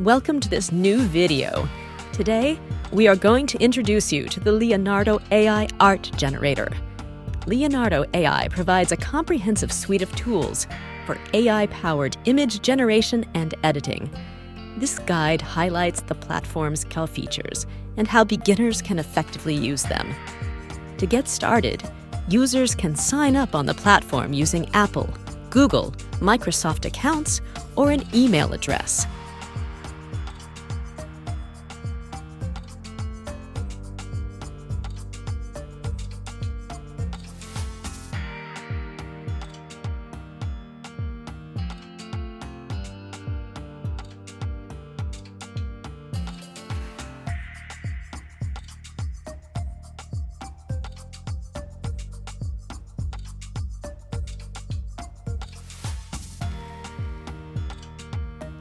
Welcome to this new video. Today, we are going to introduce you to the Leonardo AI art generator. Leonardo AI provides a comprehensive suite of tools for AI-powered image generation and editing. This guide highlights the platform's core features and how beginners can effectively use them. To get started, users can sign up on the platform using Apple, Google, Microsoft accounts, or an email address.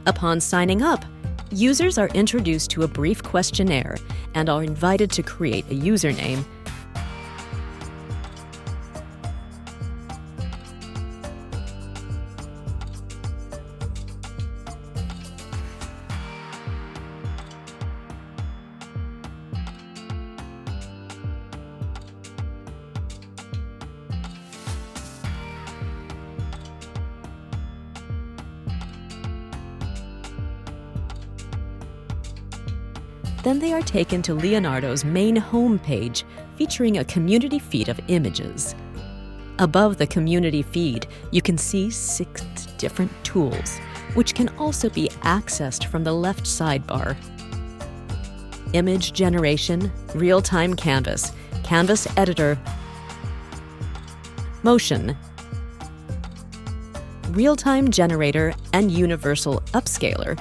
Upon signing up, users are introduced to a brief questionnaire and are invited to create a username. Then they are taken to Leonardo's main home page, featuring a community feed of images. Above the community feed, you can see 6 different tools, which can also be accessed from the left sidebar. Image generation, real-time canvas, canvas editor, motion, real-time generator, and universal upscaler.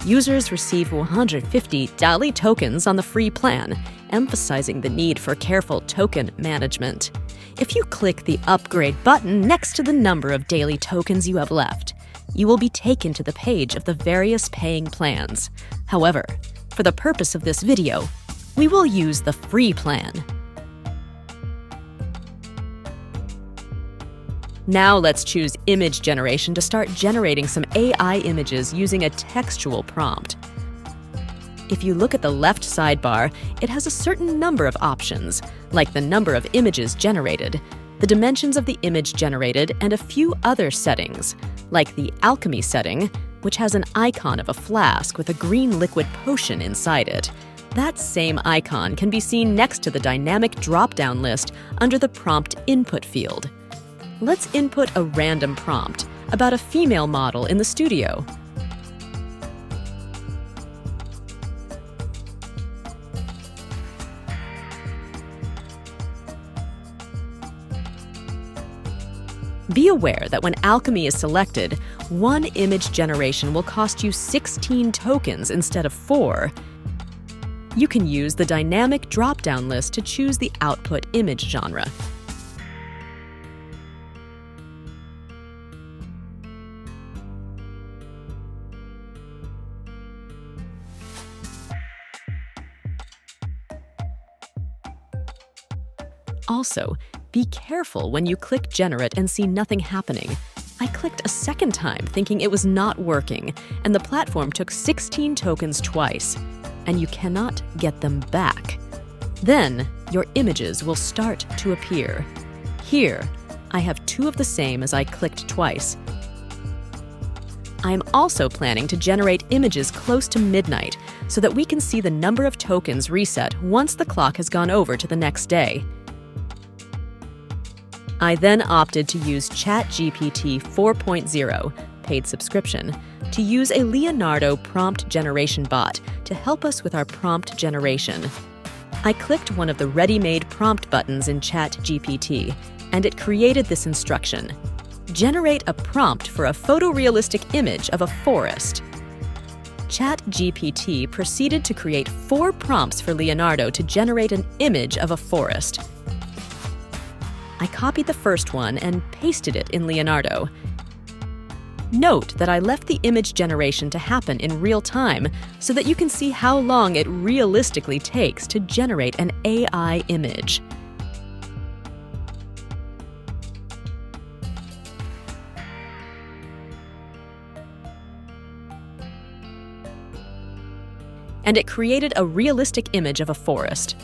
Users receive 150 DALL-E tokens on the free plan, emphasizing the need for careful token management. If you click the Upgrade button next to the number of DALL-E tokens you have left, you will be taken to the page of the various paying plans. However, for the purpose of this video, we will use the free plan. Now let's choose image generation to start generating some AI images using a textual prompt. If you look at the left sidebar, it has a certain number of options, like the number of images generated, the dimensions of the image generated, and a few other settings, like the alchemy setting, which has an icon of a flask with a green liquid potion inside it. That same icon can be seen next to the dynamic drop-down list under the prompt input field. Let's input a random prompt about a female model in the studio. Be aware that when alchemy is selected, one image generation will cost you 16 tokens instead of 4. You can use the dynamic drop-down list to choose the output image genre. Also, be careful when you click Generate and see nothing happening. I clicked a second time thinking it was not working, and the platform took 16 tokens twice, and you cannot get them back. Then, your images will start to appear. Here, I have 2 of the same as I clicked twice. I am also planning to generate images close to midnight so that we can see the number of tokens reset once the clock has gone over to the next day. I then opted to use ChatGPT 4.0, paid subscription, to use a Leonardo prompt generation bot to help us with our prompt generation. I clicked one of the ready-made prompt buttons in ChatGPT, and it created this instruction: generate a prompt for a photorealistic image of a forest. ChatGPT proceeded to create 4 prompts for Leonardo to generate an image of a forest. I copied the first one and pasted it in Leonardo. Note that I left the image generation to happen in real time so that you can see how long it realistically takes to generate an AI image. and it created a realistic image of a forest.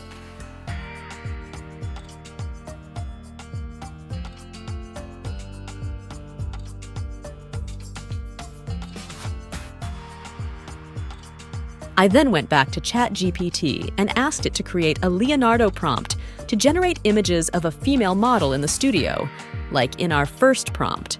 I then went back to ChatGPT and asked it to create a Leonardo prompt to generate images of a female model in the studio, like in our first prompt.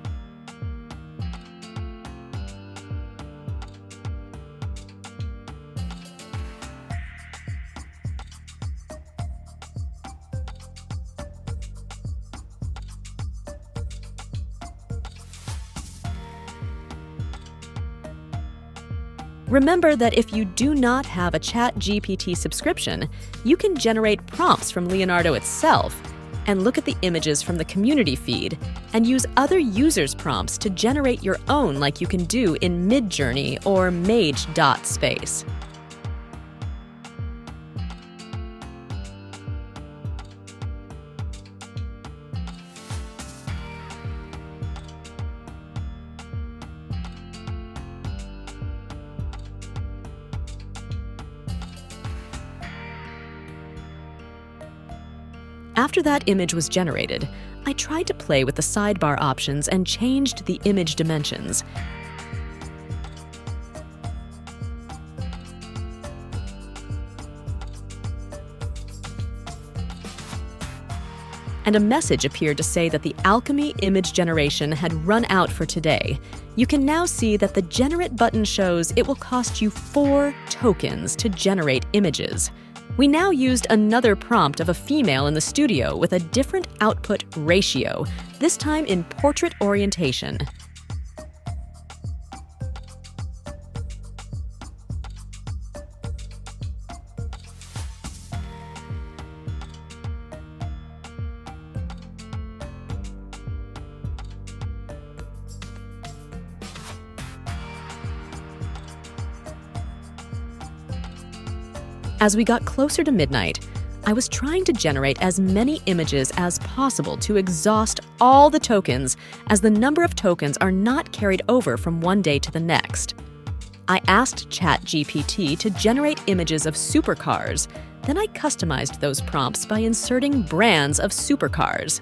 Remember that if you do not have a ChatGPT subscription, you can generate prompts from Leonardo itself and look at the images from the community feed and use other users' prompts to generate your own like you can do in Midjourney or Mage.space. After that image was generated, I tried to play with the sidebar options and changed the image dimensions. And a message appeared to say that the Alchemy image generation had run out for today. You can now see that the Generate button shows it will cost you 4 tokens to generate images. We now used another prompt of a female in the studio with a different output ratio, this time in portrait orientation. As we got closer to midnight, I was trying to generate as many images as possible to exhaust all the tokens, as the number of tokens are not carried over from one day to the next. I asked ChatGPT to generate images of supercars, then I customized those prompts by inserting brands of supercars.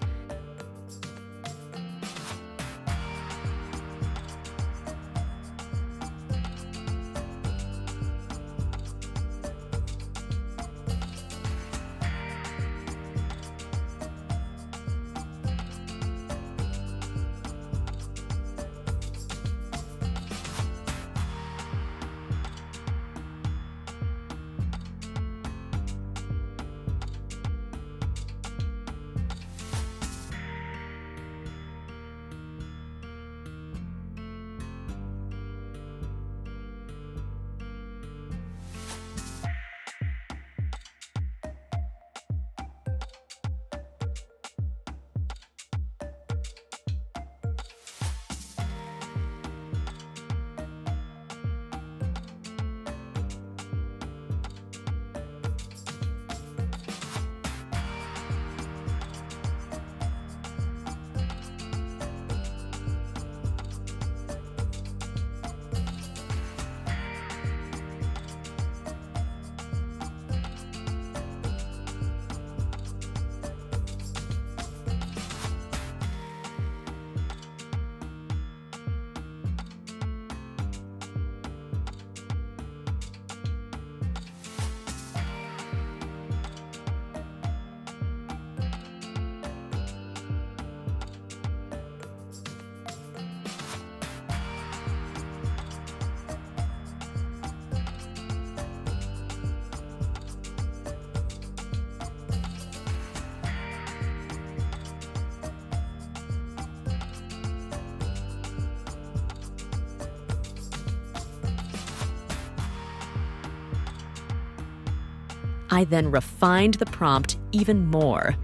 I then refined the prompt even more,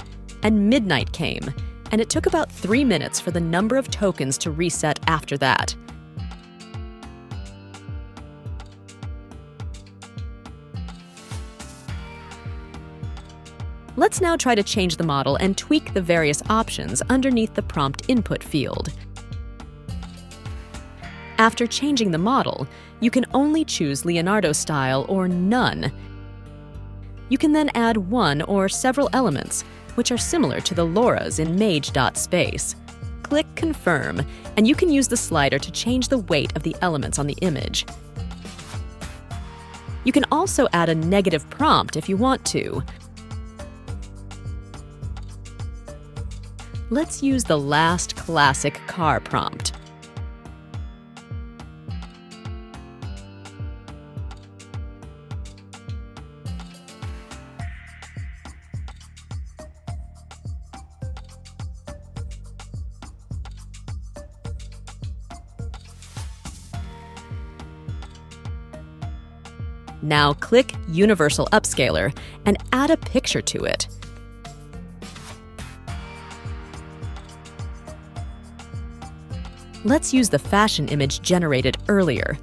and midnight came, and it took about 3 minutes for the number of tokens to reset after that. Let's now try to change the model and tweak the various options underneath the prompt input field. After changing the model, you can only choose Leonardo style or none. You can then add one or several elements, which are similar to the LoRa's in Mage.space. Click Confirm, and you can use the slider to change the weight of the elements on the image. You can also add a negative prompt if you want to. Let's use the last classic car prompt. Now click Universal Upscaler and add a picture to it. Let's use the fashion image generated earlier.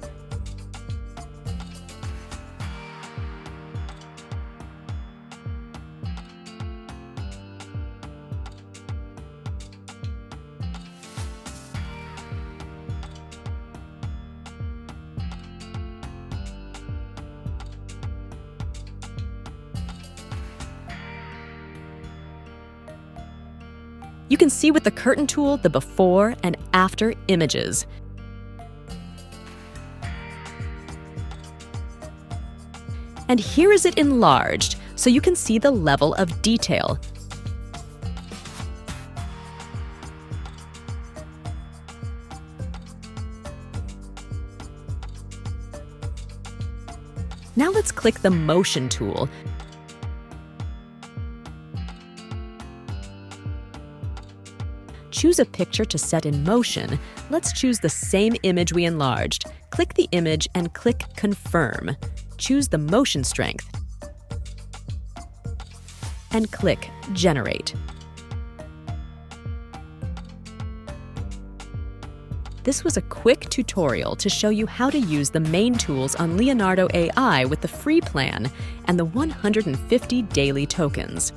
You can see with the curtain tool the before and after images. And here is it enlarged, so you can see the level of detail. Now let's click the Motion tool. Choose a picture to set in motion. Let's choose the same image we enlarged. Click the image and click Confirm. Choose the motion strength and click Generate. This was a quick tutorial to show you how to use the main tools on Leonardo AI with the free plan and the 150 daily tokens.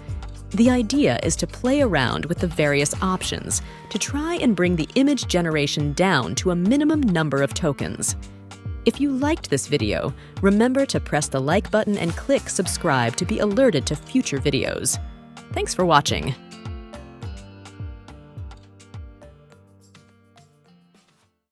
The idea is to play around with the various options to try and bring the image generation down to a minimum number of tokens. If you liked this video, remember to press the like button and click subscribe to be alerted to future videos. Thanks for watching.